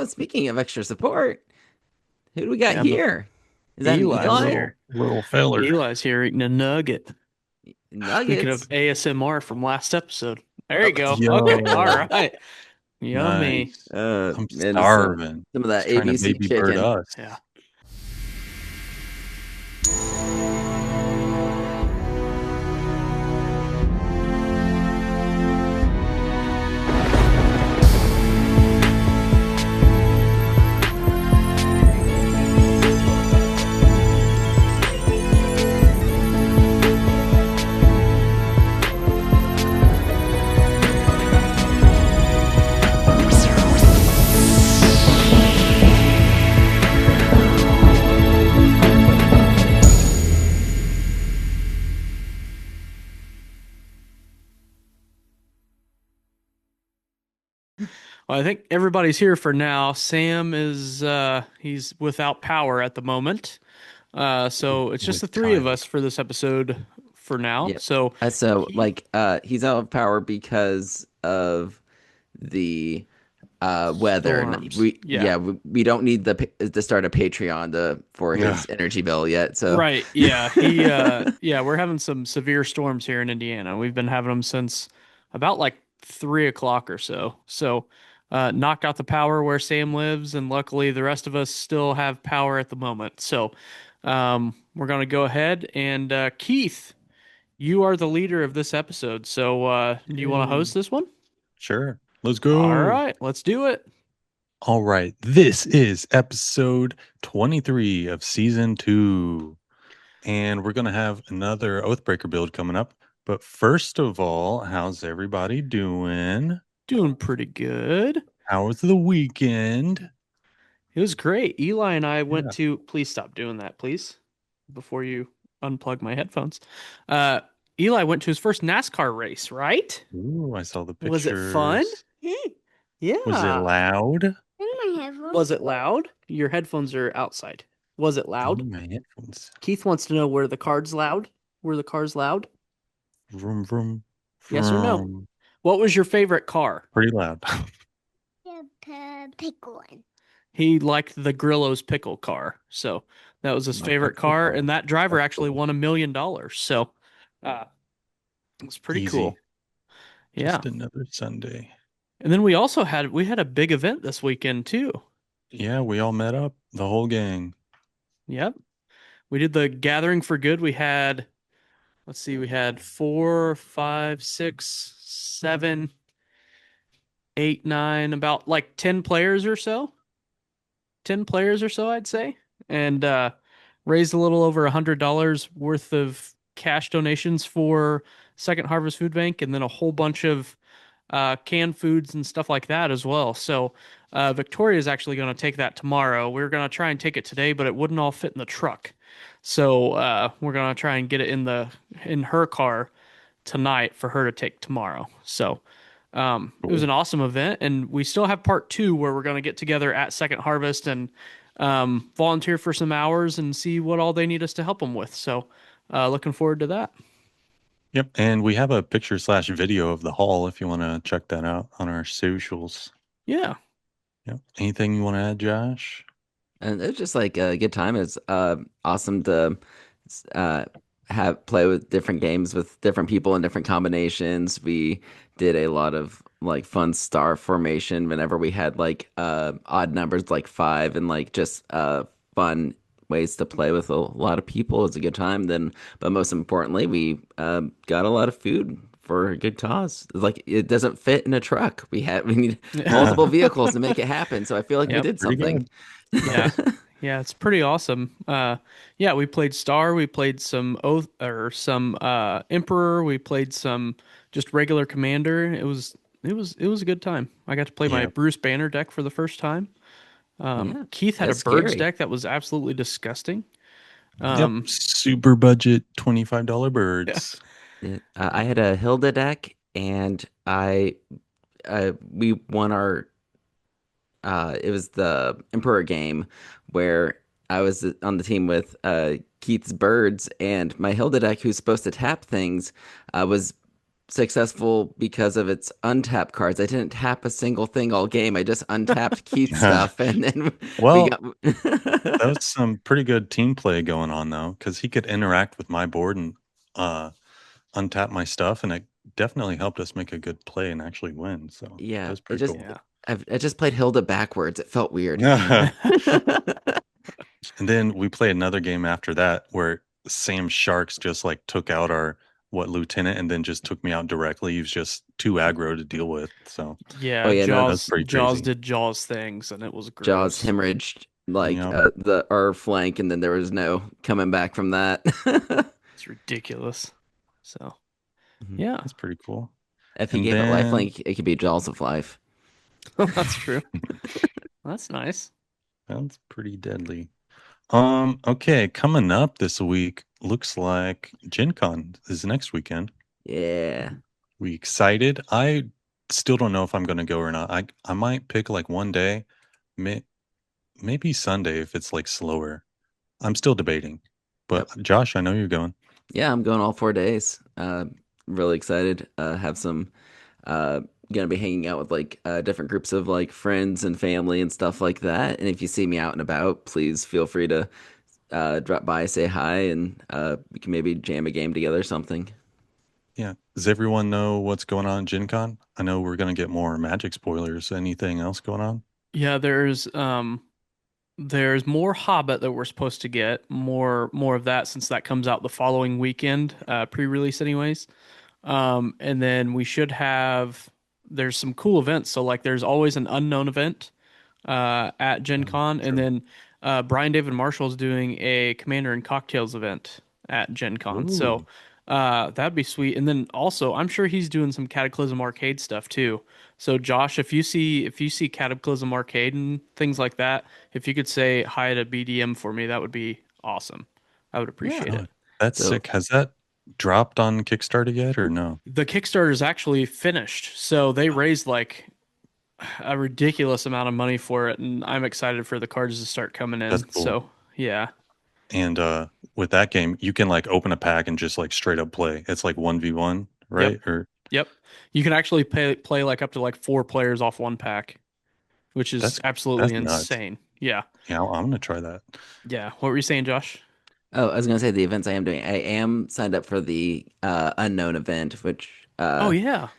Speaking of extra support, who do we got Yeah, but here? Is that an Eli's Eli? here. Little feller. Eli's here eating a nugget. Speaking of Nuggets? ASMR from last episode. There you Oh, go. Okay. All Yo, right. Yummy. nice. I'm and starving. some of that He's trying to ABC baby bird chicken. us. Yeah. Well, I think everybody's here for now. Sam is he's without power at the moment. So it's just the With three of Tyler. us for this episode for now. Yeah. So So Keith, he's out of power because of the weather. storms. Yeah. We don't need to start a Patreon for Yeah. his energy bill yet. So Right. Yeah. Yeah, we're having some severe storms here in Indiana. We've been having them since about like 3 o'clock or so. So, knocked out the power where Sam lives, and luckily the rest of us still have power at the moment. So, we're gonna go ahead and Keith, you are the leader of this episode. So, do you want to Yay. host this one? Sure. Let's All go. right, let's do it. All right. This is episode 23 of season 2. And we're going to have another Oathbreaker build coming up. But first of all, how's everybody doing? Doing pretty good. How was the weekend? It was great. Eli and I went Yeah. to, please stop doing that, please, before you unplug my headphones. Uh, Eli went to his first NASCAR race, right? Ooh, I saw the Was it fun? pictures. Was it Yeah. loud? Was it loud? Your headphones are outside. Was it Oh, loud? my headphones. Keith wants to know were the cards loud? Were the cars loud? Vroom, vroom, Yes or no? vroom. What was your favorite car? Pretty loud. The pickle one. He liked the Grillo's pickle car. So that was his Not the favorite car. pickle. And that driver That's actually cool. won $1 million. So uh, it was pretty Easy. cool. Yeah. Just another Sunday. And then we had a big event this weekend too. Yeah, we all met up, the whole gang. Yep. We did the gathering for good. Let's see, we had 4, 5, 6, 7, 8, 9, about like 10 players or so. 10 players or so, I'd say. And raised a little over $100 worth of cash donations for Second Harvest Food Bank, and then a whole bunch of canned foods and stuff like that as well. So Victoria is actually going to take that tomorrow. We are going to try and take it today, but it wouldn't all fit in the truck. So we're going to try and get it in her car tonight for her to take tomorrow. So it was Cool. an awesome event, and we still have part two where we're going to get together at Second Harvest and volunteer for some hours and see what all they need us to help them with. So looking forward to that. Yep. And we have a picture slash video of the haul if you want to check that out on our socials. Yeah. Yep. Anything you want to add, Josh? and it's just like a good time. It's awesome to uh, have play with different games with different people and different combinations. We did a lot of like fun star formation whenever we had like odd numbers like five and like just fun ways to play with a lot of people. It's a good time. Then, but most importantly, we got a lot of food for a good cause. Like it doesn't fit in a truck. We need Yeah. multiple vehicles to make it happen. So I feel like we Yep. did Pretty something. good. Yeah. Yeah, it's pretty awesome. Yeah, we played Star, we played some Oath or some Emperor, we played some just regular Commander. It was a good time. I got to play my Yeah. Bruce Banner deck for the first time. Yeah, Keith had a that's Birds scary. deck that was absolutely disgusting. Yep. Um, Super budget $25 yeah. birds. Yeah, I had a Hilda deck, and we won our it was the Emperor game where I was on the team with Keith's Birds, and my Hilda deck, who's supposed to tap things, was successful because of its untap cards. I didn't tap a single thing all game. I just untapped Keith stuff, and then we Well, got. that was some pretty good team play going on though, because he could interact with my board and untap my stuff, and it definitely helped us make a good play and actually win. So that Yeah, was it pretty just cool. Yeah. I just played Hilda backwards. It felt weird. And then we played another game after that where Sam Sharks just like took out our lieutenant and then just took me out directly. He was just too aggro to deal with. So Oh Yeah, yeah, no, that was pretty Jaws crazy. did Jaws things, and it was Jaws gross. hemorrhaged like Yep. the our flank, and then there was no coming back from that. It's ridiculous. So Mhm. yeah, That's pretty cool. If he And gave it then lifelink, it could be Jaws of Life. that's true. That's nice. that's pretty deadly. Okay, coming up this week looks like Gen Con is next weekend. Yeah. We excited? I still don't know if I'm gonna go or not. I might pick like one day, may, maybe Sunday if it's like slower. I'm still debating. But Yep. Josh, I know you're going. Yeah, I'm going all 4 days. Really excited. Have some uh gonna be hanging out with like different groups of like friends and family and stuff like that. And if you see me out and about, please feel free to drop by, say hi, and we can maybe jam a game together or something. Yeah. Does everyone know what's going on at Gen Con? I know we're gonna get more magic spoilers. Anything else going on? Yeah, there's more Hobbit that we're supposed to get. More of that since that comes out the following weekend, pre-release anyways. And then we should have there's some cool events. So like there's always an unknown event at Gen Con, and True. then Brian David Marshall's doing a Commander and Cocktails event at Gen Con. So Ooh. that'd be sweet. And then also, I'm sure he's doing some Cataclysm Arcade stuff too. So Josh, if you see Cataclysm Arcade and things like that, if you could say hi to BDM for me, that would be awesome. I would Yeah. appreciate Oh, it. that's So sick. Has that dropped on Kickstarter yet or no? The Kickstarter is actually finished, so they raised like a ridiculous amount of money for it, and I'm excited for the cards to start coming That's in. cool. So yeah, And with that game, you can like open a pack and just like straight up play. It's like 1v1, yep, right? Or yep. You can actually play like up to like 4 players off one pack, which is that's absolutely that's nuts. insane. Yeah, Yeah, I'm gonna try that. yeah. What were you saying, Josh? oh, I was gonna say the events I am doing. I am signed up for the unknown event, which Oh yeah,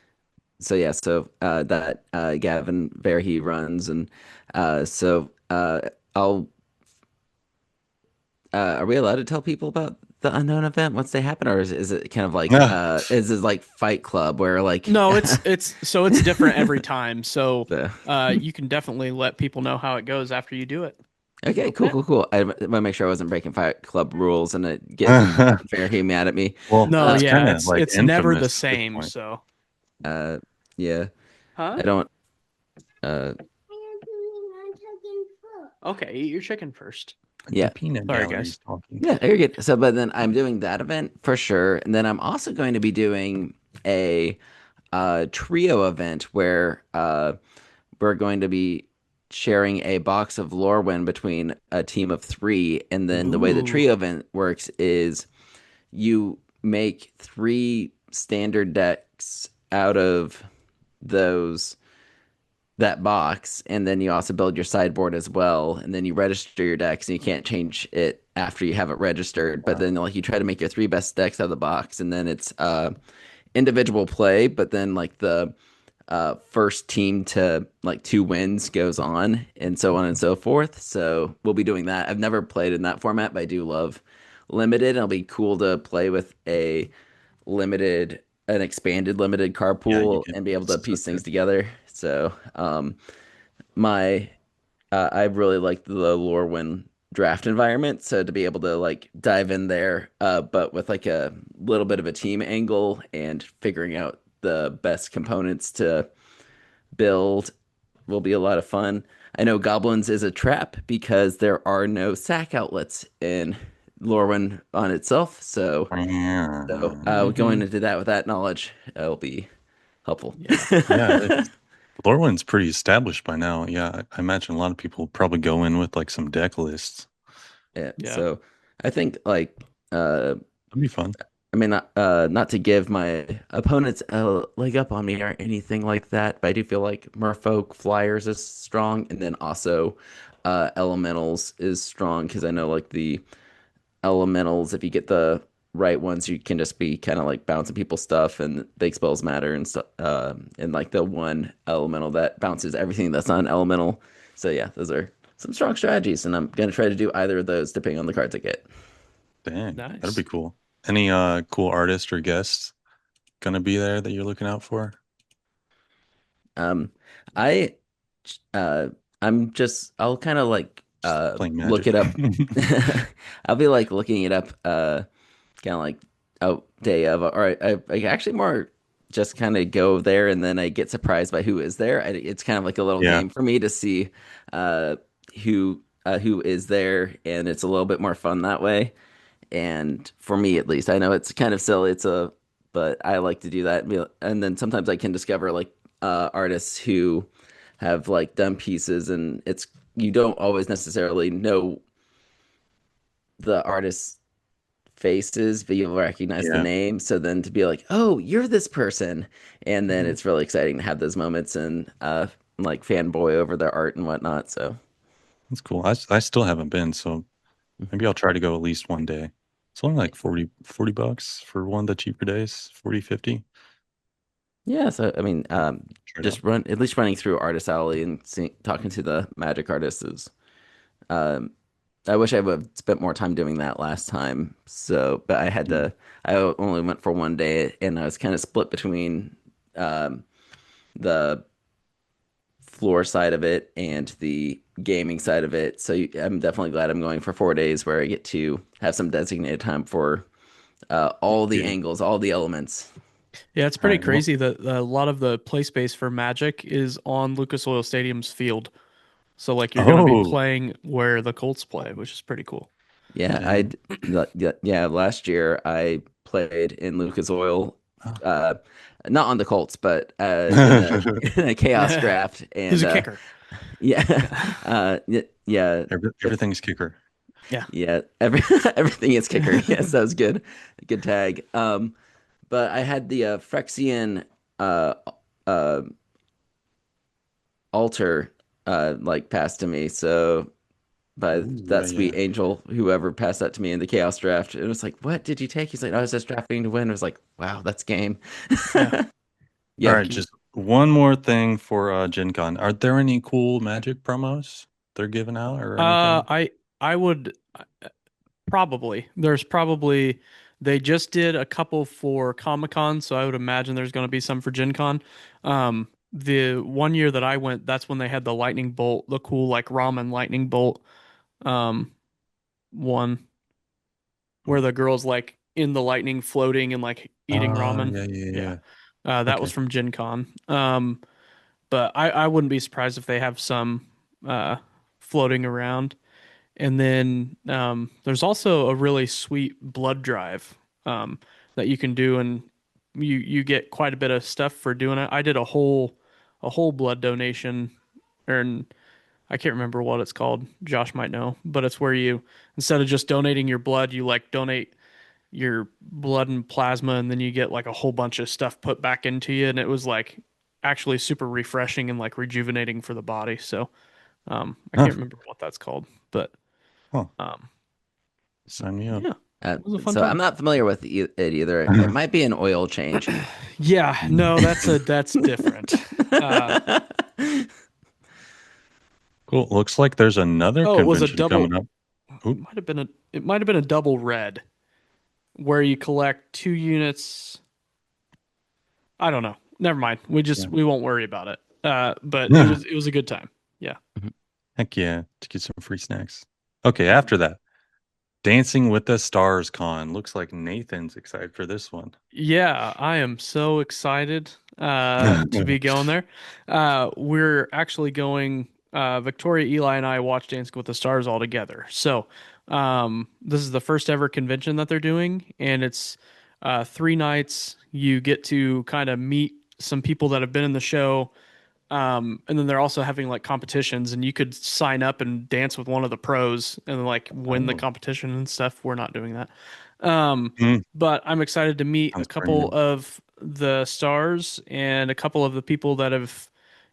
so yeah, so that Gavin Verhey runs, and I'll are we allowed to tell people about the unknown event once they happen, or is it kind of like is it like Fight Club where like no, it's different every time. So the you can definitely let people know how it goes after you do it. okay, cool, Yeah. cool, cool. I want to make sure I wasn't breaking Fight Club rules and get Verhey mad at me. Well, No, it's Uh, yeah, kind of it's like it's never the infamous at this same. point. So, uh, yeah, huh? I don't. Uh, I am doing on talking food. Okay, eat your chicken first. The yeah, peanut Sorry, gallery's guys. talking. yeah, you're good. So, but then I'm doing that event for sure, and then I'm also going to be doing a trio event where we're going to be sharing a box of Lorwyn between a team of three. And then the way the Ooh. trio event works is you make three standard decks out of those that box, and then you also build your sideboard as well, and then you register your decks, and you can't change it after you have it registered. But Wow. then like you try to make your three best decks out of the box, and then it's individual play, but then like the first team to like two wins goes on, and so on and so forth. So we'll be doing that. I've never played in that format, but I do love limited. It'll be cool to play with an expanded limited card Yeah, you pool can and be able to piece switch things it. together. So my I really like the Lorwyn draft environment. So to be able to like dive in there, but with like a little bit of a team angle and figuring out the best components to build will be a lot of fun. I know Goblins is a trap because there are no sack outlets in Lorwyn on itself. Going Mm-hmm. into that with that knowledge will be helpful. Yeah. Yeah, Lorwyn's pretty established by now. Yeah, I imagine a lot of people probably go in with like some deck lists. Yeah. Yeah. So I think like That'd be fun. I mean, not to give my opponents a leg up on me or anything like that, but I do feel like Merfolk Flyers is strong, and then also Elementals is strong because I know like the Elementals, if you get the right ones, you can just be kind of like bouncing people's stuff, and big spells matter and stuff. And like the one Elemental that bounces everything that's not an Elemental. So yeah, those are some strong strategies, and I'm gonna try to do either of those depending on the cards I get. Dang, that'd be Nice. cool. Any cool artists or guests gonna be there that you're looking out for? Um, I, uh, I'll kind of like Just playing look Magic. it up. I'll be like looking it up, kind of like day of, or I actually more just kind of go there and then I get surprised by who is there. It's kind of like a little Yeah, game for me to see uh who is there, and it's a little bit more fun that way. And for me at least, I know it's kind of silly. But I like to do that. And then sometimes I can discover like artists who have like done pieces, and it's you don't always necessarily know the artist's faces, but you'll recognize the yeah, name. So then to be like, oh, you're this person, and then Mhm. it's really exciting to have those moments and like fanboy over their art and whatnot. So That's cool. I still haven't been, so maybe I'll try to go at least one day. It's only like 40 bucks for one of the cheaper days, 40, 50. yeah, so I mean, Try it out. just run at least running through Artist Alley and talking to the magic artists is. Um, I wish I would have spent more time doing that last time. So, but I had Mm. to. I only went for one day, and I was kind of split between um, the floor side of it and the gaming side of it. So I'm definitely glad I'm going for 4 days where I get to have some designated time for all the Yeah. angles, all the elements. Yeah, it's All pretty right. Well, crazy that a lot of the play space for Magic is on Lucas Oil Stadium's field. So like you're going to be oh, playing where the Colts play, which is pretty cool. Yeah, dang. yeah, last year I played in Lucas Oil, Oh. uh, not on the Colts, but in in a chaos draft, Who's and a kicker? yeah, Yeah. yeah, if Everything's kicker. Yeah. yeah, everything is kicker. Yes, that was good, good tag. But I had the Phyrexian uh uh altar like passed to me, so by Ooh, yeah, that sweet yeah. angel, whoever passed that to me in the chaos draft. It was like, what did you take? He's like, I was just drafting to win. I was like, wow, that's game. Yeah. All Yeah, right, just one more thing for Gen Con. Are there any cool Magic promos they're giving out or anything? I would probably. There's probably they just did a couple for Comic-Con, so I would imagine there's going to be some for Gen Con. The one year that I went, that's when they had the lightning bolt, the cool like ramen lightning bolt um one where the girl's like in the lightning floating and like eating Oh, ramen. yeah, yeah, Yeah. yeah. That was Okay. from Gen Con. But I wouldn't be surprised if they have some floating around. And then there's also a really sweet blood drive that you can do, and you get quite a bit of stuff for doing it. I did a whole blood donation, and I can't remember what it's called. Josh might know, but it's where you instead of just donating your blood, you like donate your blood and plasma, and then you get like a whole bunch of stuff put back into you, and it was like actually super refreshing and like rejuvenating for the body. So I Huh. can't remember what that's called, but Huh. um, Sign me up. yeah, it was a fun so I'm time. not familiar with it either. It might be an oil change. Yeah, no, that's different. Uh, Cool. Looks like there's another oh, it was a convention double. coming up. It Oop. might have been a double red where you collect 2 units. I don't know. Never mind. Yeah. We won't worry about it. But it Yeah. was a good time. Yeah. Heck yeah. To get some free snacks. Okay, after that, Dancing with the Stars Con. Looks like Nathan's excited for this one. Yeah, I am so excited to be going there. We're actually going Victoria, Eli, and I watch Dancing with the Stars all together. So this is the first ever convention that they're doing, and it's 3 nights. You get to kind of meet some people that have been in the show. And then they're also having like competitions, and you could sign up and dance with one of the pros and like win the Oh. competition and stuff. We're not doing that. Mm, But I'm excited to meet a sounds couple premium. of the stars and a couple of the people that have,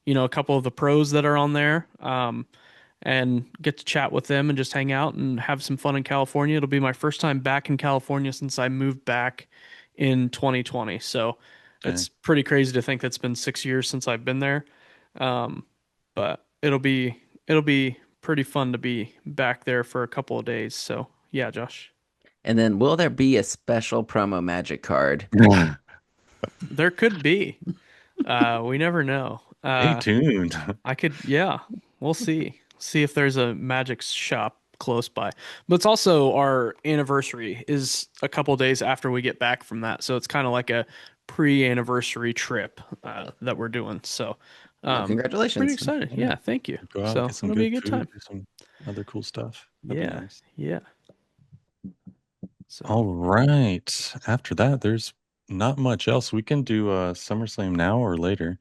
a couple of the pros that are on there. And get to chat with them and just hang out and have some fun in California. It'll be my first time back in California since I moved back in 2020. So Dang. it's pretty crazy to think that's been 6 years since I've been there. Um, but it'll be pretty fun to be back there for a couple of days. So yeah, Josh, And then will there be a special promo magic card? there could be. We never know. Stay tuned. Yeah, we'll see. See if there's a magic shop close by. But it's also our anniversary is a couple days after we get back from that. So it's kind of like a pre-anniversary trip that we're doing. So Oh, pretty congratulations. excited. Yeah. Yeah, thank you. Go out, So get some it'll be a good good food, time. do some other cool stuff. That'd be Yeah, nice. yeah. So All right. After that, there's not much else. We can do SummerSlam now or later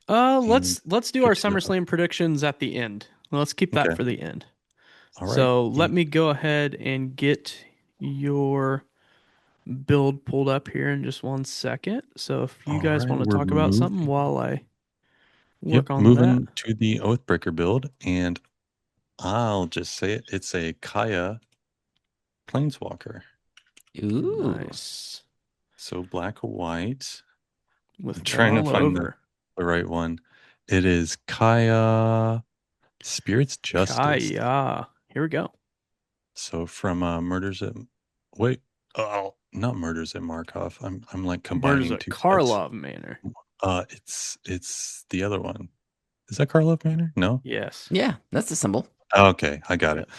and let's do our get to the SummerSlam predictions at the end. Let's keep that okay. for the end. All right. So let me go ahead and get your build pulled up here in just 1 second. So if you All guys right. want to We're talk about moving. something while I Yep, work on that. moving to the Oathbreaker build, and I'll just say it. It's a Kaya Planeswalker. Ooh. Nice. So black, white. With I'm one trying to all find over. the right one. It is Kaya Spirit's Justice. Kaya. Here we go. So from Murders at wait, oh, not Murders at Markov. I'm like Murders combining at two sets. Karlov Manor. It's the other one. Is that Karlov Manor? No. Yes. Yeah, that's the symbol. Okay, I got it. Yep.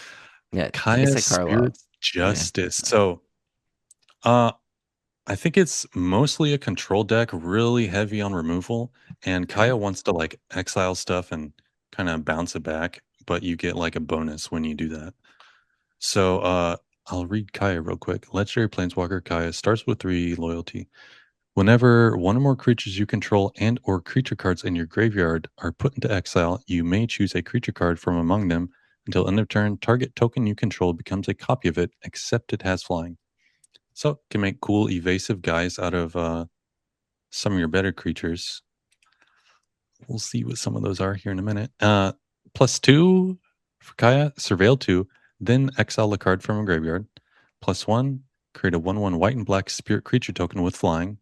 Yeah, I Kaya said Karlov. Spirit's Yeah. Justice. So, uh, I think it's mostly a control deck, really heavy on removal, and Okay. Kaya wants to like exile stuff and kind of bounce it back, but you get like a bonus when you do that. So, I'll read Kaya real quick. Legendary Planeswalker Kaya starts with 3 loyalty. Whenever one or more creatures you control and or creature cards in your graveyard are put into exile, you may choose a creature card from among them until end of turn. Target token you control becomes a copy of it, except it has flying. So it can make cool evasive guys out of some of your better creatures. We'll see what some of those are here in a minute. +2 for Kaya, Surveil 2, then exile a card from a graveyard. +1, create a 1/1 white and black spirit creature token with flying.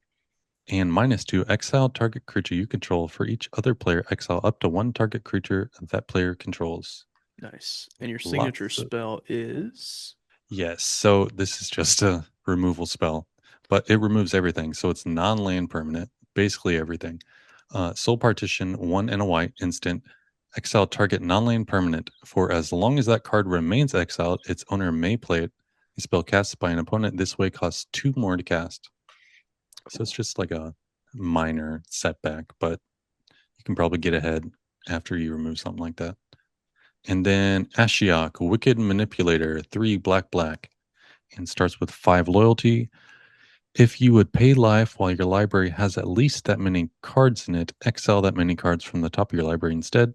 And -2, exile target creature you control. For each other player, exile up to 1 target creature that player controls. Nice. And your signature Lots of spell is yes. So this is just a removal spell, but it removes everything. So it's non-land permanent, basically everything. Soul Partition, 1 and a white instant. Exile target non-land permanent. For as long as that card remains exiled, its owner may play it. A spell cast by an opponent this way costs 2 more to cast. So it's just like a minor setback, but you can probably get ahead after you remove something like that. And then Ashiok, Wicked Manipulator, 3 black black, and starts with 5 loyalty. If you would pay life while your library has at least that many cards in it, exile that many cards from the top of your library instead.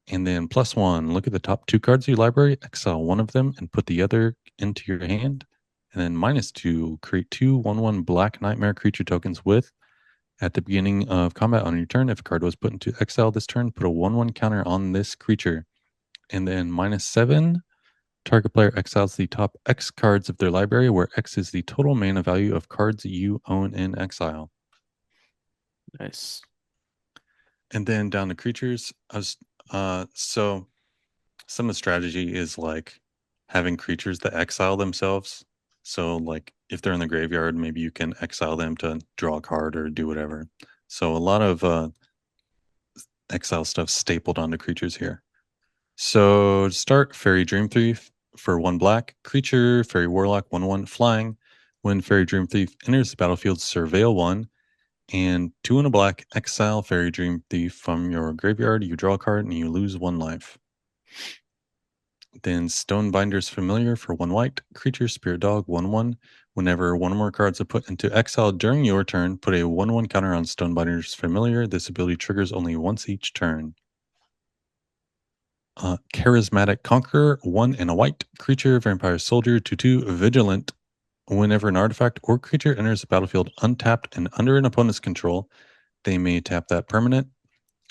And then +1, look at the top 2 cards of your library, exile one of them and put the other into your hand. And then -2, create 2 1/1 black nightmare creature tokens with at the beginning of combat on your turn. If a card was put into exile this turn, put a 1/1 counter on this creature. And then -7, target player exiles the top X cards of their library, where X is the total mana value of cards you own in exile. nice. And then down to creatures, so some of the strategy is like having creatures that exile themselves. So like if they're in the graveyard, maybe you can exile them to draw a card or do whatever. So a lot of exile stuff stapled onto creatures here. So to start, Fairy Dream Thief for 1 black creature, Fairy Warlock 1/1 flying. When Fairy Dream Thief enters the battlefield, surveil 1 and 2 and a black, exile Fairy Dream Thief from your graveyard. You draw a card and you lose 1 life. Then Stonebinder's Familiar for 1 white creature, Spirit Dog 1/1. Whenever one or more cards are put into exile during your turn, put a 1/1 counter on Stonebinder's Familiar. This ability triggers only once each turn. Charismatic Conqueror, 1 and a white creature, Vampire Soldier, 2/2, Vigilant. Whenever an artifact or creature enters the battlefield untapped and under an opponent's control, they may tap that permanent.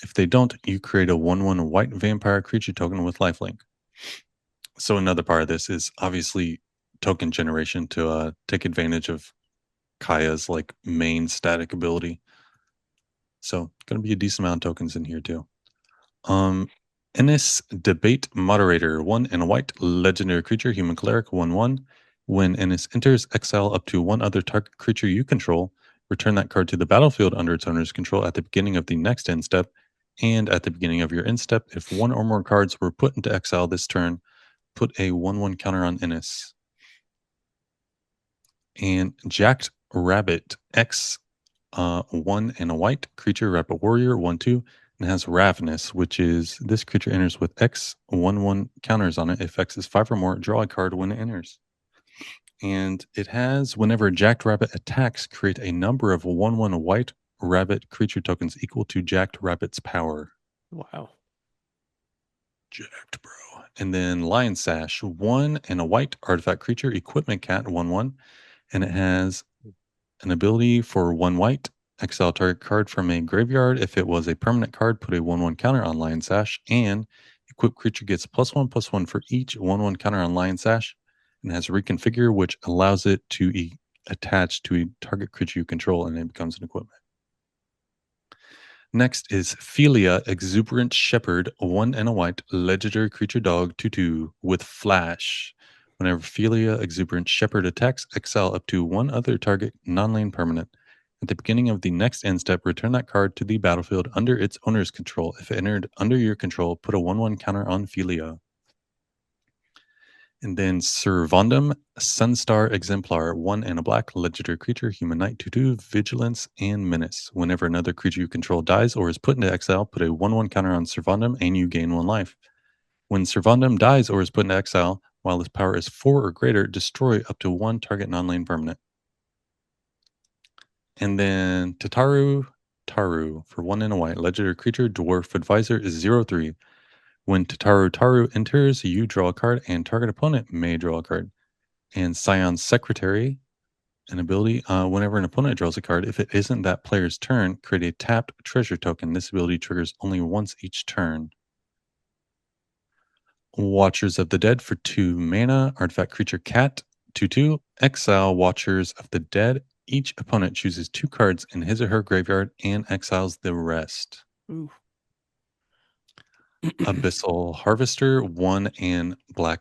If they don't, you create a 1/1 white vampire creature token with lifelink. So another part of this is obviously token generation to take advantage of Kaya's like main static ability. So going to be a decent amount of tokens in here too. Ennis Debate Moderator, 1 and a white legendary creature, human cleric, 1/1. When Ennis enters, exile up to one other target creature you control. Return that card to the battlefield under its owner's control at the beginning of the next end step, and at the beginning of your end step. If one or more cards were put into exile this turn, put a 1/1 counter on Ennis. And Jacked Rabbit X, 1 and a white creature, Rabbit Warrior, 1/2, and has Ravenous, which is this creature enters with X 1/1 counters on it. If X is 5 or more, draw a card when it enters. And it has whenever a Jacked Rabbit attacks, create a number of 1/1 white rabbit creature tokens equal to Jacked Rabbit's power. Wow. Jacked, bro. And then Lion Sash, 1 and a white artifact creature, equipment cat, 1/1, and it has an ability for 1 white. Exile target card from a graveyard. If it was a permanent card, put a 1/1 counter on Lion Sash. And equipped creature gets +1/+1 for each 1/1 counter on Lion Sash, and has Reconfigure, which allows it to attach to a target creature you control, and it becomes an equipment. Next is Philia Exuberant Shepherd, 1 and a white legendary creature dog, 2/2 with Flash. Whenever Philia Exuberant Shepherd attacks, exile up to one other target non-lane permanent. At the beginning of the next end step, return that card to the battlefield under its owner's control. If it entered under your control, put a 1/1 counter on Philia. And then Servandum Sunstar Exemplar, 1 and a black legendary creature, human knight, 2/2, vigilance, and menace. Whenever another creature you control dies or is put into exile, put a 1/1 counter on Servandum and you gain 1 life. When Servandum dies or is put into exile, while its power is 4 or greater, destroy up to one target non-lane permanent. And then Tataru Taru, for 1 and a white legendary creature, dwarf advisor, is 0/3. When Tataru Taru enters, you draw a card and target opponent may draw a card. And Scion's Secretary, an ability, whenever an opponent draws a card, if it isn't that player's turn, create a tapped treasure token. This ability triggers only once each turn. Watchers of the Dead, for 2 mana, artifact creature cat, 2/2, exile Watchers of the Dead. Each opponent chooses 2 cards in his or her graveyard and exiles the rest. Ooh. Abyssal Harvester, 1 and black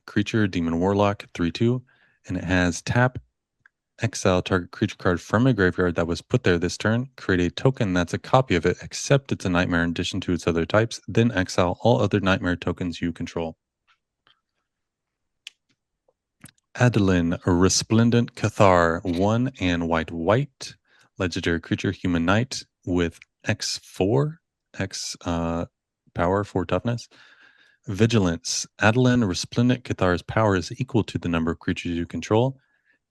creature, demon warlock, 3/2, and it has tap, exile target creature card from a graveyard that was put there this turn, create a token that's a copy of it except it's a nightmare in addition to its other types, then exile all other nightmare tokens you control. Adeline Resplendent Cathar, 1 and white legendary creature, human knight with X4, X power, 4 toughness. Vigilance. Adeline Resplendent Cathar's power is equal to the number of creatures you control.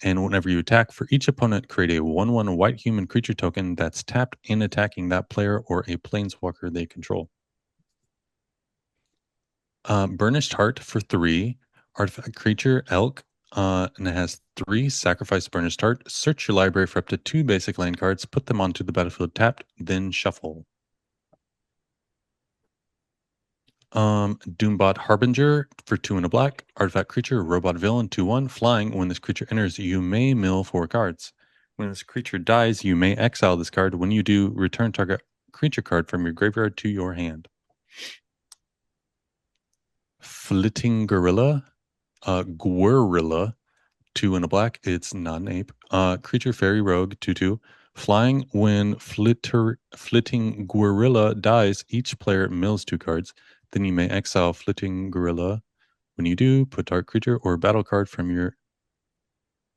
And whenever you attack, for each opponent, create a 1/1 white human creature token that's tapped in attacking that player or a planeswalker they control. Burnished Heart, for 3, artifact creature, elk, and it has 3 sacrifice Burnished Heart. Search your library for up to 2 basic land cards, put them onto the battlefield tapped, then shuffle. Doombot Harbinger, for 2 and a black, artifact creature, robot villain, 2/1, flying. When this creature enters, you may mill 4 cards. When this creature dies, you may exile this card. When you do, return target creature card from your graveyard to your hand. Flitting Gorilla, Guerrilla, 2 and a black. It's not an ape. Creature fairy rogue, 2/2. Flying. When Flitting Guerrilla dies, each player mills 2 cards. Then you may exile Flitting Gorilla. When you do, put target creature or battle card from your...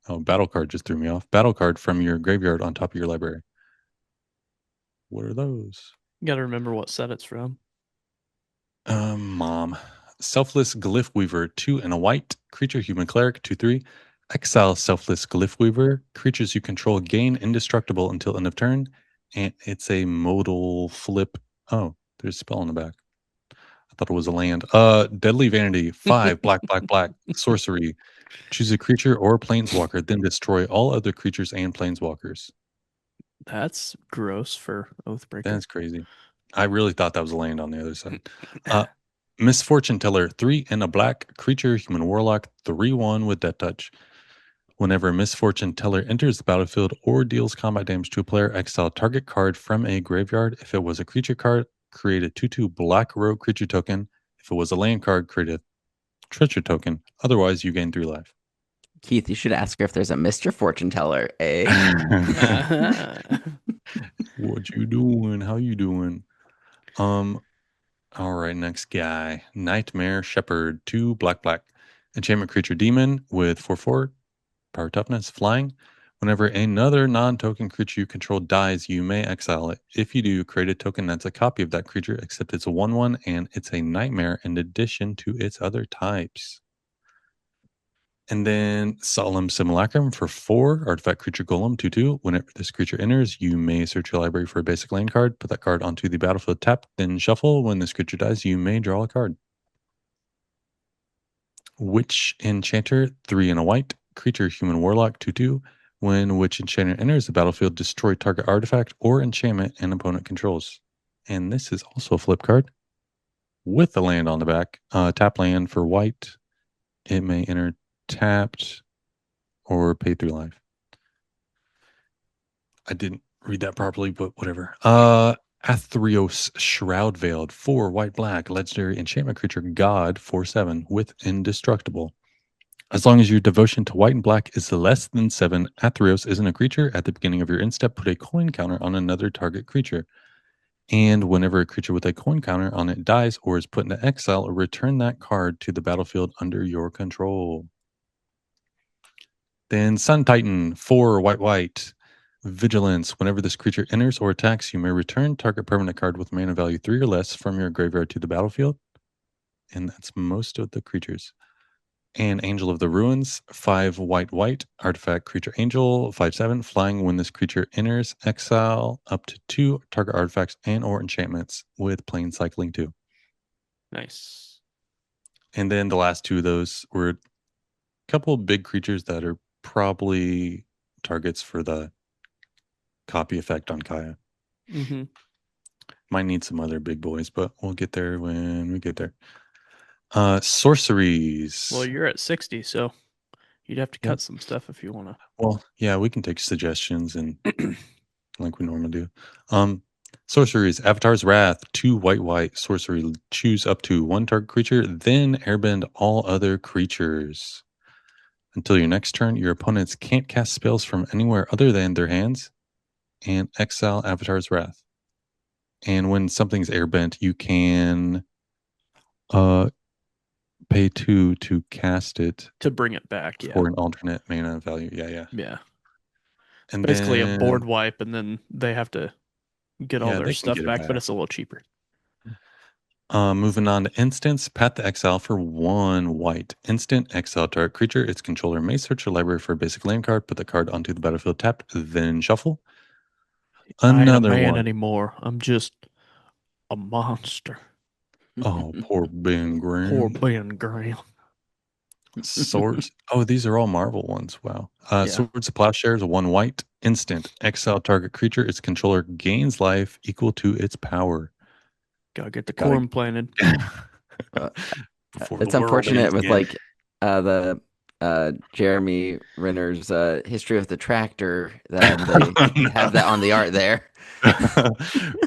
Oh, battle card just threw me off. Battle card from your graveyard on top of your library. What are those? You got to remember what set it's from. Mom. Selfless Glyph Weaver, 2 and a white. Creature, human cleric, 2/3. Exile Selfless Glyph Weaver. Creatures you control gain indestructible until end of turn. And it's a modal flip. Oh, there's a spell on the back. I thought it was a land. Deadly Vanity, 5, black, sorcery. Choose a creature or planeswalker, then destroy all other creatures and planeswalkers. That's gross for Oathbreaker. That's crazy. I really thought that was a land on the other side. Misfortune Teller, 3 and a black creature, human warlock, 3/1 with death touch. Whenever a Misfortune Teller enters the battlefield or deals combat damage to a player, exile target card from a graveyard. If it was a creature card, create a 2/2 black rogue creature token. If it was a land card, create a treasure token. Otherwise, you gain 3 life. Keith, you should ask her if there's a Mr. Fortune Teller, eh? What you doing? How you doing? All right, next guy. Nightmare Shepherd, 2 black. Enchantment creature demon with 4/4, power toughness, flying. Whenever another non-token creature you control dies, you may exile it. If you do, create a token that's a copy of that creature, except it's a 1/1 and it's a nightmare in addition to its other types. And then Solemn Simulacrum for 4, artifact creature golem, 2/2. Whenever this creature enters, you may search your library for a basic land card, put that card onto the battlefield tapped, then shuffle. When this creature dies, you may draw a card. Witch Enchanter, 3 and a white, creature human warlock, 2/2. When Witch Enchanter enters the battlefield, destroy target artifact or enchantment an opponent controls. And this is also a flip card with a land on the back. Tap land for white. It may enter tapped or pay 3 life. I didn't read that properly, but whatever. Athreos Shroud Veiled, 4 white, legendary enchantment creature, God, 4/7 with indestructible. As long as your devotion to white and black is less than 7, Athreos isn't a creature. At the beginning of your end step, put a coin counter on another target creature. And whenever a creature with a coin counter on it dies or is put into exile, return that card to the battlefield under your control. Then Sun Titan, 4 white. Vigilance. Whenever this creature enters or attacks, you may return target permanent card with mana value 3 or less from your graveyard to the battlefield. And that's most of the creatures. And Angel of the Ruins, 5 white, artifact creature angel, 5/7, flying. When this creature enters, exile up to 2 target artifacts and or enchantments with plane cycling 2. Nice. And then the last 2 of those were a couple of big creatures that are probably targets for the copy effect on Kaya. Mm-hmm. Might need some other big boys, but we'll get there when we get there. Sorceries. Well, you're at 60, so you'd have to Yeah. cut some stuff if you want to. Well, yeah, we can take suggestions and like we normally do. Sorceries, Avatar's Wrath, 2 white, sorcery. Choose up to 1 target creature, then airbend all other creatures. Until your next turn, your opponents can't cast spells from anywhere other than their hands, and exile Avatar's Wrath. And when something's airbent, you can pay 2 to cast it To bring it back, yeah. for an alternate mana value. Yeah. Yeah. And Basically then, a board wipe, and then they have to get all Yeah, their they can stuff get it back, but back. it's a little cheaper. Moving on to instants, Path to Exile for 1 white. Instant, exile target creature. Its controller may search your library for a basic land card, put the card onto the battlefield tapped, then shuffle. I ain't a Another man one. anymore. I'm just a monster. Oh, poor Ben Graham. Poor Ben Graham. Swords. Oh, these are all Marvel ones. Wow. Yeah. Swords of Plowshares, 1 white. Instant, exile target creature. Its controller gains life equal to its power. Gotta get the Gotta- corn planted. Before It's the world unfortunate ends with again. like the Jeremy Renner's history of the tractor that they have that on the art there.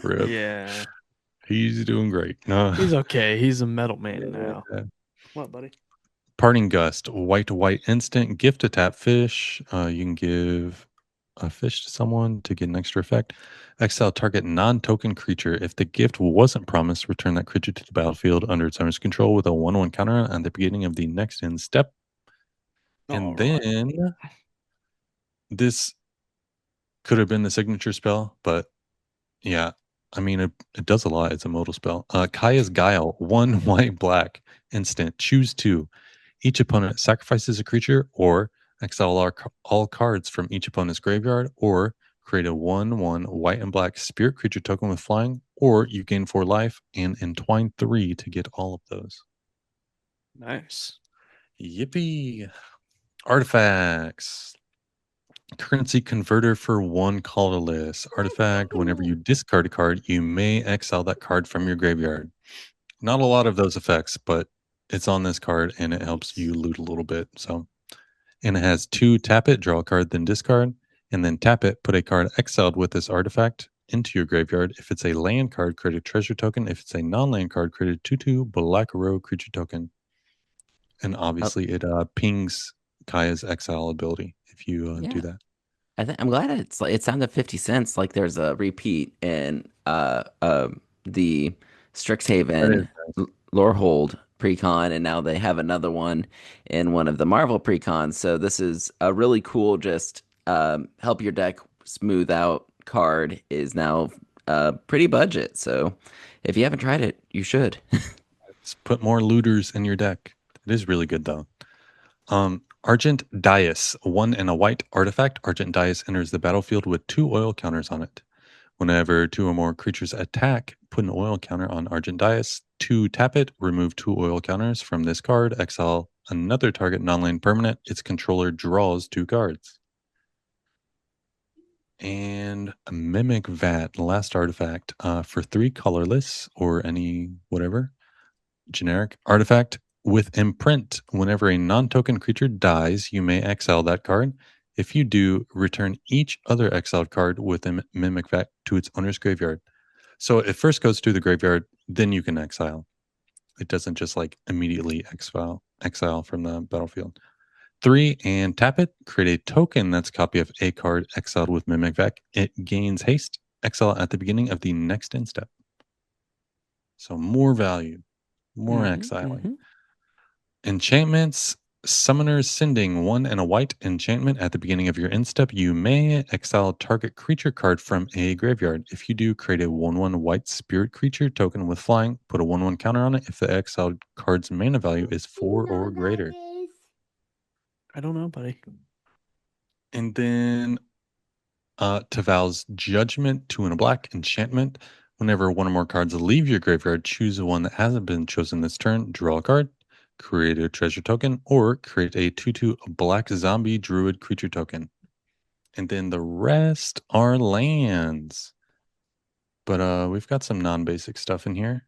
Rip. Yeah. He's doing great. No. He's okay. He's a metal man now. Yeah. What, buddy? Parting Gust, white instant, gift a tap fish. You can give a fish to someone to get an extra effect. Exile target non-token creature. If the gift wasn't promised, return that creature to the battlefield under its owner's control with a 1/1 counter at the beginning of the next end step. And All right. then this could have been the signature spell, but yeah, I mean, it does a lot. It's a modal spell. Kaya's Guile, 1 white, instant. Choose 2. Each opponent sacrifices a creature or exile all cards from each opponent's graveyard, or create a 1/1 white and black spirit creature token with flying, or you gain 4 life and entwine 3 to get all of those. Nice. Yippee. Artifacts. Currency converter for 1 colorless. Artifact. Whenever you discard a card, you may exile that card from your graveyard. Not a lot of those effects, but it's on this card and it helps you loot a little bit. So, and it has 2 tap it, draw a card, then discard, and then tap it, put a card exiled with this artifact into your graveyard. If it's a land card, create a treasure token. If it's a non-land card, create a 2/2 black row creature token. And Oh, obviously, it pings Kaya's exile ability if you yeah. do that. I'm glad it's like it's down to 50 cents. Like there's a repeat in the That is Strixhaven nice. Lorehold precon, and now they have another one in one of the Marvel precons. So this is a really cool, just help your deck smooth out card is now pretty budget. So if you haven't tried it, you should. Let's put more looters in your deck. It is really good though. Argent Dais, 1 and a white artifact. Argent Dais enters the battlefield with 2 oil counters on it. Whenever 2 or more creatures attack, put an oil counter on Argent Dais. 2 tap it, remove 2 oil counters from this card, exile another target non-land permanent. Its controller draws 2 cards. And a Mimic Vat, last artifact, for 3 colorless or any whatever generic artifact with imprint. Whenever a non-token creature dies, you may exile that card. If you do, return each other exiled card with a Mimic Vat to its owner's graveyard. So it first goes to the graveyard, then you can exile. It doesn't just like immediately exile from the battlefield. 3 and tap it. Create a token that's a copy of a card exiled with Mimic Vat. It gains haste. Exile at the beginning of the next end step. So more value, more exiling. Enchantments. Summoner's Sending, 1 and a white enchantment. At the beginning of your end step, you may exile a target creature card from a graveyard. If you do, create a 1/1 white spirit creature token with flying. Put a 1/1 counter on it if the exiled card's mana value is 4 or greater. I don't know, buddy. And then Taval's Judgment, 2 and a black enchantment. Whenever 1 or more cards leave your graveyard, choose one that hasn't been chosen this turn. Draw a card. Create a treasure token, or create a 2/2 black zombie druid creature token. And then the rest are lands. But we've got some non-basic stuff in here.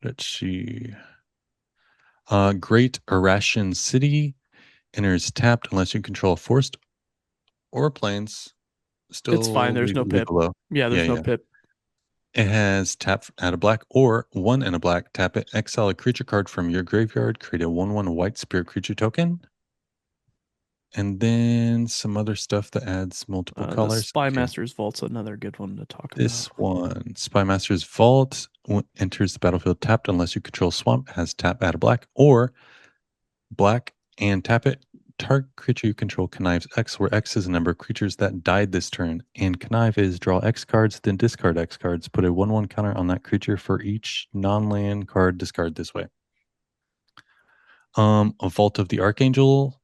Let's see. Great Irration City enters tapped unless you control forest or plains. Still It's fine. There's no pip. below. Yeah, there's no pip. It has tap add a black or 1 and a black. Tap it. Exile a creature card from your graveyard. Create a 1/1 white spirit creature token. And then some other stuff that adds multiple The colors. Spy Master's Vault's another good one to talk This about. one, Spy Master's Vault, enters the battlefield tapped unless you control swamp, has tap add a black or black and tap it. Target creature you control connives X, where X is the number of creatures that died this turn. And connive is draw X cards, then discard X cards. Put a 1/1 counter on that creature for each non-land card discard this way. A Vault of the Archangel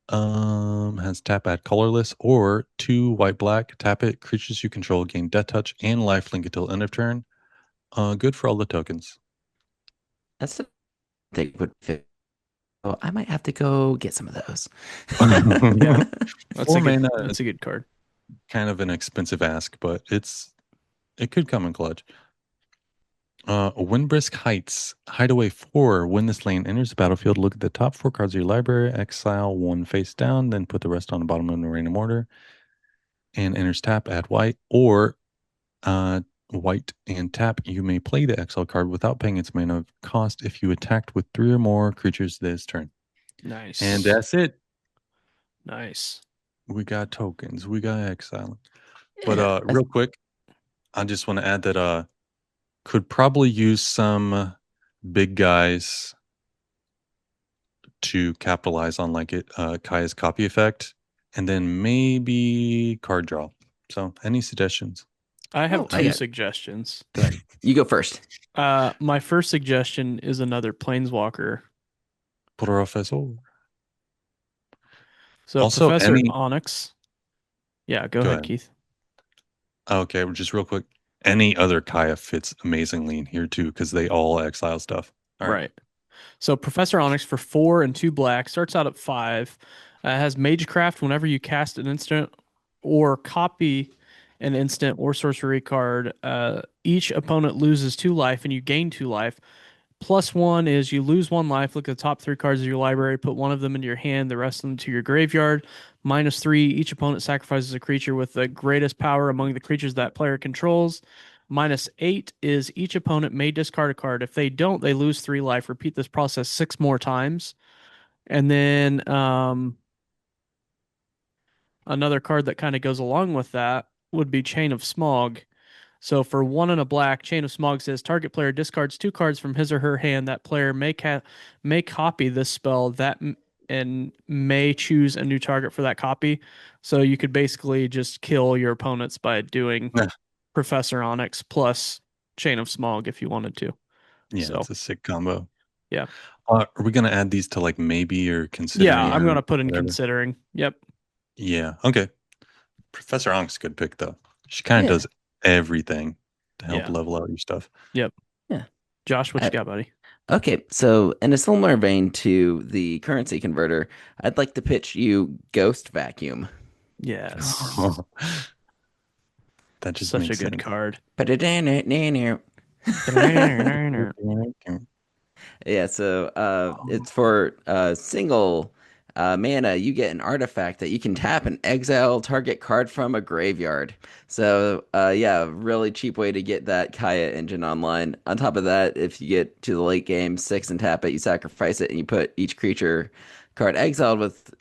has tap add colorless or 2 white black. Tap it. Creatures you control gain death touch and lifelink until end of turn. Good for all the tokens. That's a they would fit. Oh, I might have to go get some of those. Yeah. That's 4 a good, mana, that's a good card. kind of an expensive ask, but it could come in clutch. Windbrisk Heights, Hideaway 4. When this lane enters the battlefield, look at the top 4 cards of your library, exile 1 face down, then put the rest on the bottom in a random order. And enters tap, add white, or white and tap. You may play the exile card without paying its mana cost if you attacked with 3 or more creatures this turn. Nice. And that's it. Nice. We got tokens. We got exile. Yeah, But real quick, I just want to add that could probably use some big guys to capitalize on like Kaya's copy effect, and then maybe card draw. So any suggestions? I have Oh, I two got- suggestions. you go first. My first suggestion is another Planeswalker. Professor. So Also, Professor any- Onyx. Yeah, go ahead, ahead. Keith. Okay, just real quick. Any other Kaya fits amazingly in here too, because they all exile stuff. All Right. So Professor Onyx for 4 and 2 black starts out at 5. Has Magecraft whenever you cast an instant or copy an instant or sorcery card. Each opponent loses 2 life and you gain 2 life. +1 is you lose 1 life. Look at the top 3 cards of your library. Put 1 of them into your hand, the rest of them to your graveyard. -3, each opponent sacrifices a creature with the greatest power among the creatures that player controls. -8 is each opponent may discard a card. If they don't, they lose 3 life. Repeat this process 6 more times. And then another card that kind of goes along with that would be Chain of Smog. So for 1 and a black, Chain of Smog says target player discards 2 cards from his or her hand. That player may copy this spell and may choose a new target for that copy. So you could basically just kill your opponents by doing Yeah, Professor Onyx plus Chain of Smog if you wanted to. yeah, So it's a sick combo. yeah, Are we gonna add these to like maybe or yeah, considering I'm or gonna put in whatever? considering. Yep. Yeah. Okay. Professor Onk's a good pick though. She kind of Yeah, does everything to help Yeah. level out your stuff. Yep. yeah. Josh, what you I, got, buddy? okay, so in a similar vein to the currency converter, I'd like to pitch you Ghost Vacuum. Yes. That just Such a makes good sense. card. Yeah, so it's for single mana. You get an artifact that you can tap and exile target card from a graveyard. So yeah, really cheap way to get that Kaya engine online. On top of that, if you get to the late game, 6 and tap it, you sacrifice it, and you put each creature card exiled with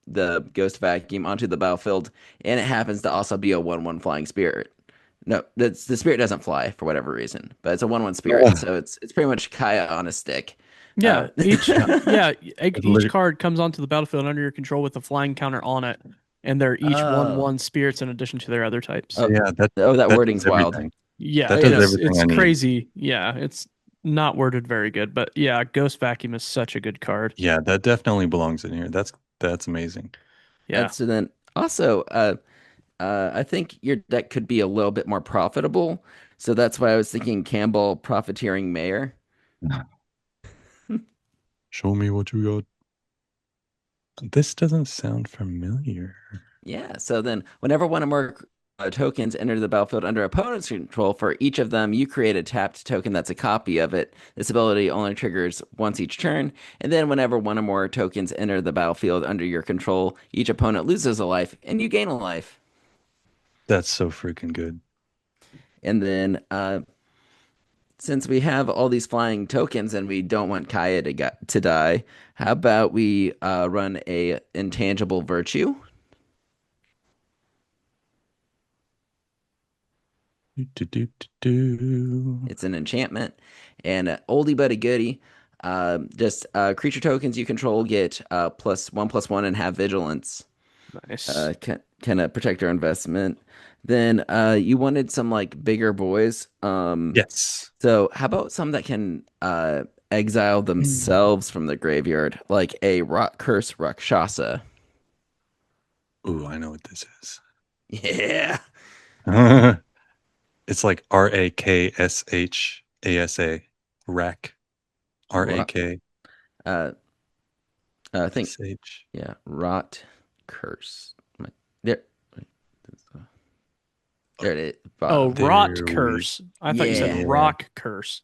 the Ghost Vacuum onto the battlefield, and it happens to also be a 1/1 flying spirit. No, the spirit doesn't fly for whatever reason, but it's a 1/1 spirit, so it's pretty much Kaya on a stick. Yeah, each Yeah, yeah, it each lit- card comes onto the battlefield under your control with a flying counter on it, and they're each one Oh, one spirits in addition to their other types. oh, yeah, that that does wording's wild. everything. Yeah, That Oh yeah, does no, everything it's I need. crazy. Yeah, it's not worded very good, but yeah, Ghost Vacuum is such a good card. Yeah, that definitely belongs in here. That's amazing. Yeah. so then also, I think your deck could be a little bit more profitable, so that's why I was thinking Campbell Profiteering Mayor. Show me what you got. This doesn't sound familiar. Yeah, so then whenever one or more tokens enter the battlefield under opponent's control, for each of them, you create a tapped token that's a copy of it. This ability only triggers once each turn, and then whenever one or more tokens enter the battlefield under your control, each opponent loses a life and you gain a life. That's so freaking good. And then, since we have all these flying tokens and we don't want Kaya to die, how about we run a intangible virtue? Do. It's an enchantment and oldie but a goodie. Just creature tokens you control get +1/+1 and have vigilance. Nice. Kind of protect our investment. Then you wanted some like bigger boys. Yes. So how about some that can exile themselves from the graveyard, like a Rock Curse Rakshasa? Ooh, I know what this is. Yeah. It's like Rakshasa. Rack. Rot, uh, I think RAKSH. yeah, Rot Curse. There, there it is, Oh, bottom. Rot There we Curse. I thought you said Yeah. Yeah. Rock Curse.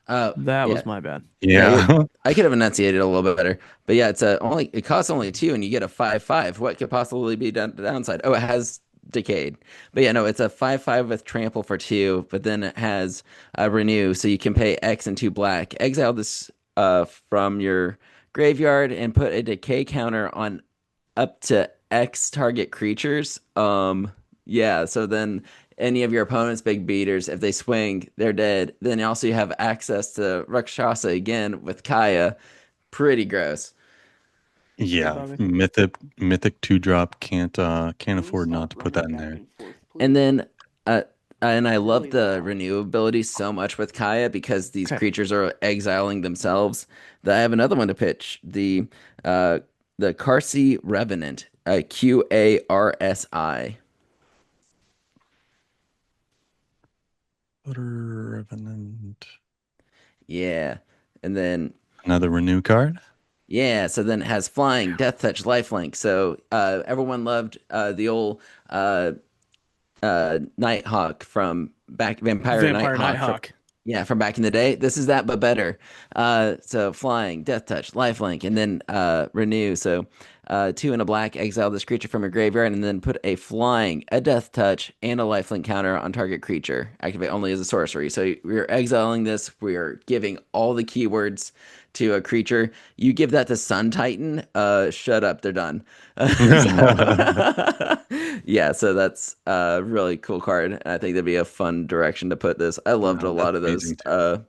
Uh, That yeah. was my bad. Yeah, Yeah. I could have enunciated a little bit better, but yeah, it costs only 2, and you get a 5/5. What could possibly be the downside? Oh, it has decayed, but yeah, no, it's a 5/5 with trample for 2, but then it has renew, so you can pay X and 2 black. Exile this from your graveyard and put a decay counter on up to X target creatures. Yeah, so then any of your opponent's big beaters, if they swing, they're dead. Then also you have access to Rakshasa again with Kaya. Pretty gross. Okay, Yeah. Bobby. Mythic 2 drop can't Can we afford not stop to put that running in back there. and forth, And please? then and I It's love really the loud. renew ability so much with Kaya because these Okay. creatures are exiling themselves. That I have another one to pitch. Uh the Karsi Revenant, Qarsi. Butter Revenant. Yeah. And then Another renew card. yeah, so then it has flying, death touch, lifelink. So everyone loved the old uh, Nighthawk from back, Vampire Vampire Nighthawk from Nighthawk. yeah, from back in the day. This is that, but better. So flying, death touch, lifelink, and then renew. So 2 and a black, exile this creature from your graveyard, and then put a flying, a death touch, and a lifelink counter on target creature. Activate only as a sorcery. So we're exiling this. We are giving all the keywords to a creature. You give that to Sun Titan. Shut up, they're done. So, yeah, so that's a really cool card. And I think that'd be a fun direction to put this. I loved a No, that's lot of amazing too.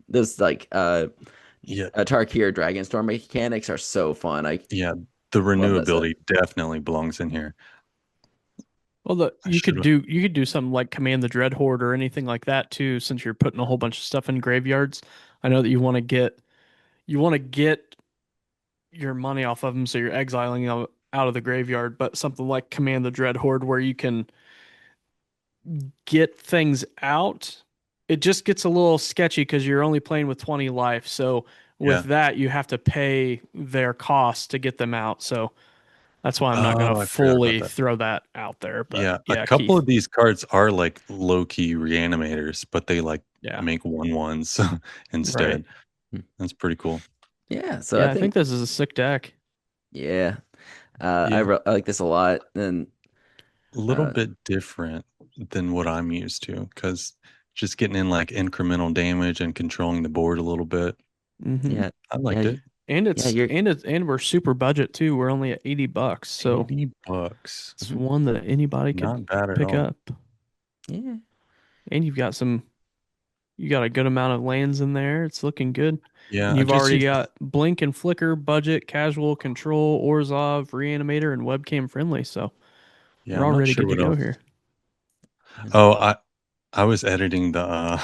those like Yeah, Tarkir Dragonstorm mechanics are so fun. I yeah. The love that set. renewability definitely belongs in here. Well, I should have. you could do something like Command the Dread Horde or anything like that too, since you're putting a whole bunch of stuff in graveyards. I know that you want to get your money off of them, so you're exiling them out of the graveyard. But something like Command the Dread Horde, where you can get things out, it just gets a little sketchy because you're only playing with 20 life. So with Yeah. that, you have to pay their cost to get them out. So that's why I'm not going to Oh, I forgot about fully that. throw that out there. But Yeah, a yeah, couple Keith. of these cards are like low-key reanimators, but they like Yeah. make 1/1s Right. instead. That's pretty cool. Yeah, so I Yeah, I think think this is a sick deck. yeah, Yeah, I like this a lot. And a little uh, bit different than what I'm used to because just getting in like incremental damage and controlling the board a little bit. Hmm. yeah, I yeah, liked it. yeah, you're And we're super budget too. We're only at $80. So $80. it's one that anybody could Not bad at pick all. up. yeah, And you got a good amount of lands in there. It's looking good. Yeah, And I you've just already used got Blink and Flicker, Budget, Casual, Control, Orzhov, Reanimator, and Webcam Friendly. So yeah, we're I'm not already sure good to what go else. here. Oh, I was editing the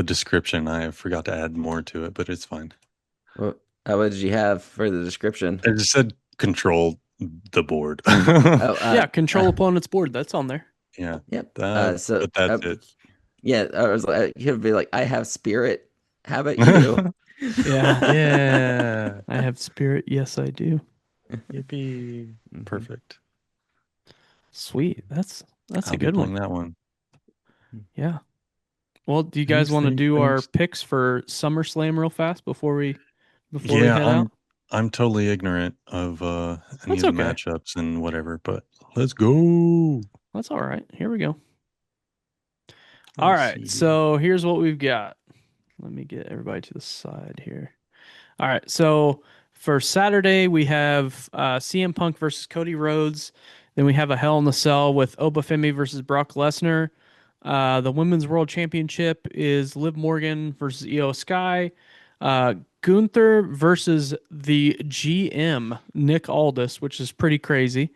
description. I forgot to add more to it, but it's fine. what, what did you have for the description? I just said control the board. Oh, Yeah, control opponent's board. That's on there. Yeah, yep. that, So but that's it. yeah, I was like, he'd be like, I have spirit. How about you? Yeah, Yeah. I have Spirit. Yes, I do. Yippee. Mhm. Perfect. Sweet. That's a I'll be good one. playing that one. Yeah. Well, do you guys Thanks, want to thanks, do our thanks. picks for SummerSlam real fast before we Yeah, head out? I'm totally ignorant of any That's of the okay. matchups and whatever, but let's go. That's all right. Here we go. Let All me right. see here. So here's what we've got. Let me get everybody to the side here. All right. So for Saturday, we have CM Punk versus Cody Rhodes. Then we have a Hell in the Cell with Obafemi versus Brock Lesnar. The Women's World Championship is Liv Morgan versus Io Sky. Uh, Gunther versus the GM, Nick Aldis, which is pretty crazy.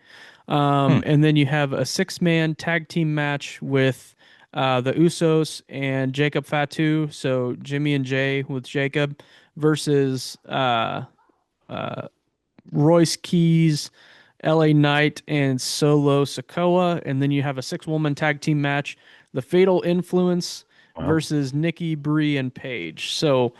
Hmm. And then you have a 6-man tag team match with the Usos and Jacob Fatu. So Jimmy and Jay with Jacob versus Royce Keys, LA Knight, and Solo Sokoa. And then you have a 6-woman tag team match, the Fatal Influence Wow. versus Nikki, Bree, and Paige. So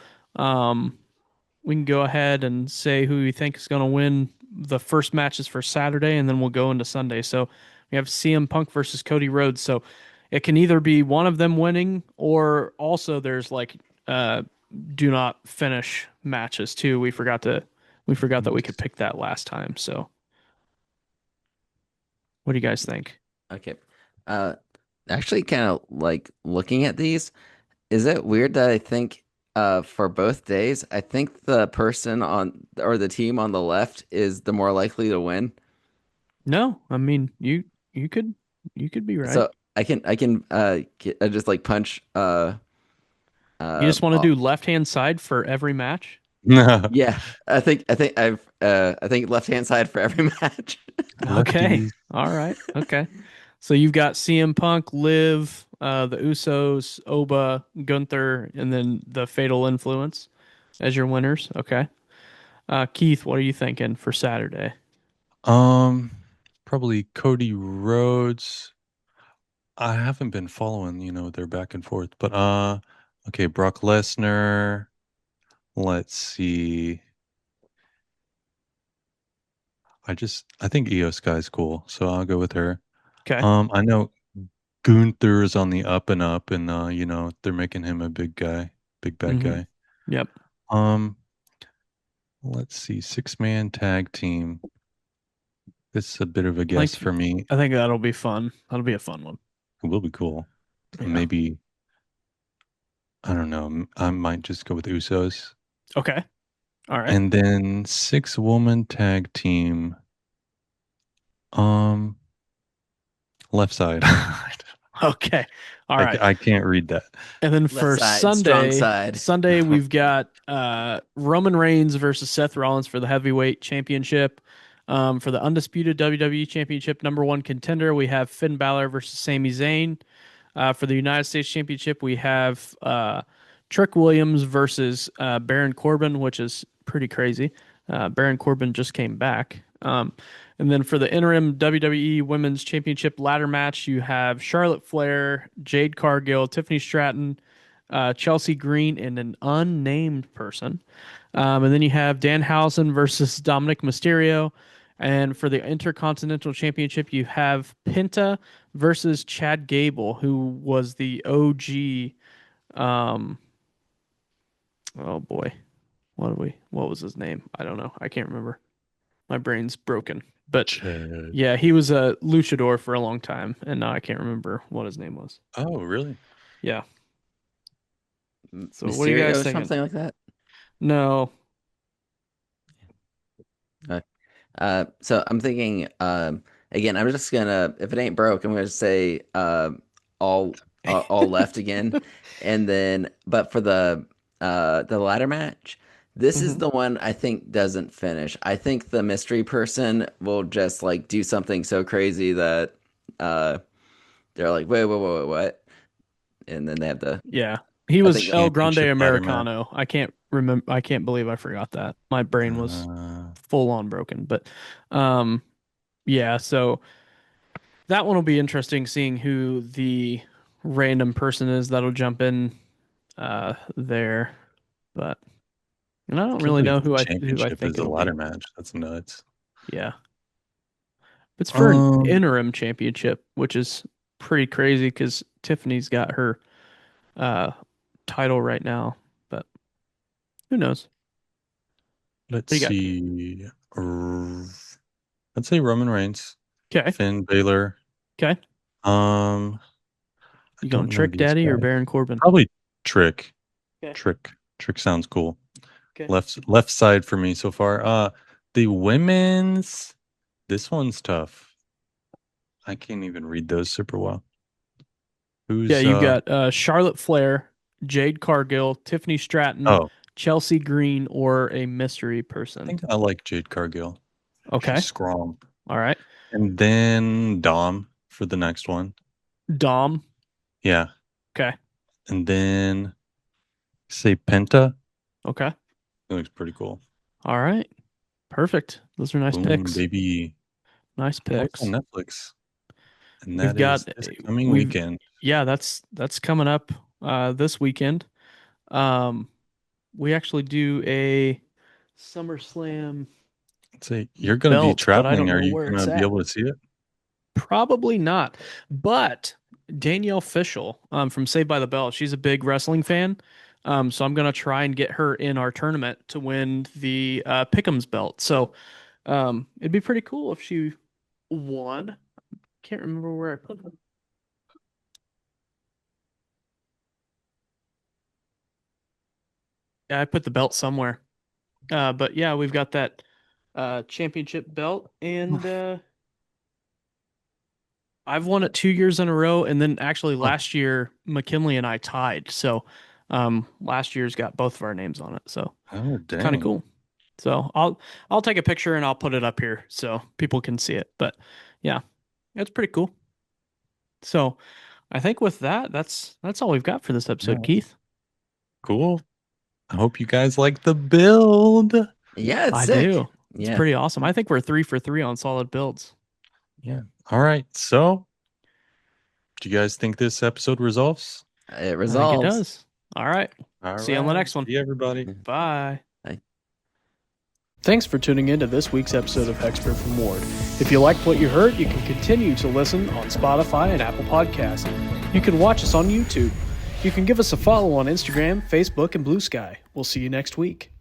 we can go ahead and say who we think is going to win the first matches for Saturday, and then we'll go into Sunday. So we have CM Punk versus Cody Rhodes. So it can either be one of them winning, or also there's like uh, do not finish matches too. We forgot that we could pick that last time. So what do you guys think? Okay. Uh, actually, kind of like looking at these, is it weird that I think for both days, I think the person on or the team on the left is the more likely to win. No, I mean you could you could be right. So I can just like punch You just want to uh, do left hand side for every match. yeah, I think left hand side for every match. Okay. Lefties. All right. Okay. So you've got CM Punk, Liv, the Usos, Oba, Gunther, and then the Fatal Influence as your winners. Okay. Keith, what are you thinking for Saturday? Um, Probably Cody Rhodes. I haven't been following, their back and forth, but okay, Brock Lesnar. Let's see. I think Io Sky's cool, so I'll go with her. Okay. I know Gunther is on the up and up, and they're making him a big guy, big bad Mm-hmm. guy. Yep. Um, let's see, 6-man tag team. This is a bit of a guess for me. I think that'll be fun. That'll be a fun one. It will be cool. Yeah. Maybe I don't know. I might just go with Usos. Okay. All right. And then 6-woman tag team. Um, left side. Okay. All right. I can't read that. And then Left for side, strong Sunday, side. Sunday we've got Roman Reigns versus Seth Rollins for the heavyweight championship. For the undisputed WWE Championship #1 contender, we have Finn Balor versus Sami Zayn. For the United States Championship, we have Trick Williams versus Baron Corbin, which is pretty crazy. Baron Corbin just came back. And then for the interim WWE Women's Championship ladder match, you have Charlotte Flair, Jade Cargill, Tiffany Stratton, Chelsea Green, and an unnamed person. And then you have Danhausen versus Dominic Mysterio. And for the Intercontinental Championship, you have Penta versus Chad Gable, who was the OG. Um, oh boy, what was his name? I don't know. I can't remember. My brain's broken. But Chad. yeah, he was a luchador for a long time, and now I can't remember what his name was. Oh, really? Yeah. So what do you Mysterio guys or thinking? something like that. No. So I'm thinking, again, I'm just gonna, if it ain't broke, I'm gonna say all all left again, and then, but for the ladder match, this is Mhm. the one I think doesn't finish. I think the mystery person will just like do something so crazy that uh they're like, wait, what? And then they have to. Yeah. He I was think El Grande Championship ladder match. Americano. I can't remember. I can't believe I forgot that. My brain was Uh, full on broken. But um, yeah, so that one will be interesting seeing who the random person is that'll jump in there. But and I don't can't really believe know the who I championship think is a it'll ladder be. match. That's nuts. Yeah. It's for an Um, interim championship, which is pretty crazy because Tiffany's got her uh title right now. But who knows? let's What do you got? see. Let's say Roman Reigns, Okay. Finn Balor. Okay. Um, I You going don't know Trick these Daddy or guys. Baron Corbin? Probably Trick. Okay. Trick sounds cool. Okay. Left side for me so far. The women's. This one's tough. I can't even read those super well. Yeah, Who's you've got Charlotte Flair, Jade Cargill, Tiffany Stratton, Oh, Chelsea Green, or a mystery I person. think I like Jade Cargill. Okay. She's strong. All right. And then Dom for the next one. Dom. Yeah. Okay. And then say Penta. Okay. That looks pretty cool. All right. Perfect. Those are nice Boom, picks. baby. Nice What's on picks. Netflix? And We've that is got this coming we've weekend. yeah, that's coming up this weekend. Um we actually do a SummerSlam Let's see. You're going to be belt, but I don't traveling. Are know you where going it's to be at. able to see it? Probably not. But Danielle Fishel from Saved by the Bell, she's a big wrestling fan. So I'm gonna try and get her in our tournament to win the Pick'ems belt. So it'd be pretty cool if she won. Can't remember where I put her. Yeah, I put the belt somewhere. But yeah, we've got that championship belt, and I've won it 2 years in a row, and then actually Huh. last year McKinley and I tied. So last year's got both of our names on it. So Oh, it's kind of dang. cool. So I'll take a picture and I'll put it up here so people can see it. But yeah, it's pretty cool. So I think with that, that's all we've got for this Yeah, episode, Keith. cool. I hope you guys like the build. Yeah, it's I sick. do. It's Yeah, pretty awesome. I think we're 3 for 3 on solid builds. Yeah. All right. So, do you guys think this episode resolves? it I think it resolves. does. All right. All See you on the right. next one. See you, everybody. Bye. Bye. Thanks for tuning in to this week's episode of Hexproof from Ward. If you liked what you heard, you can continue to listen on Spotify and Apple Podcasts. You can watch us on YouTube. You can give us a follow on Instagram, Facebook, and Blue Sky. We'll see you next week.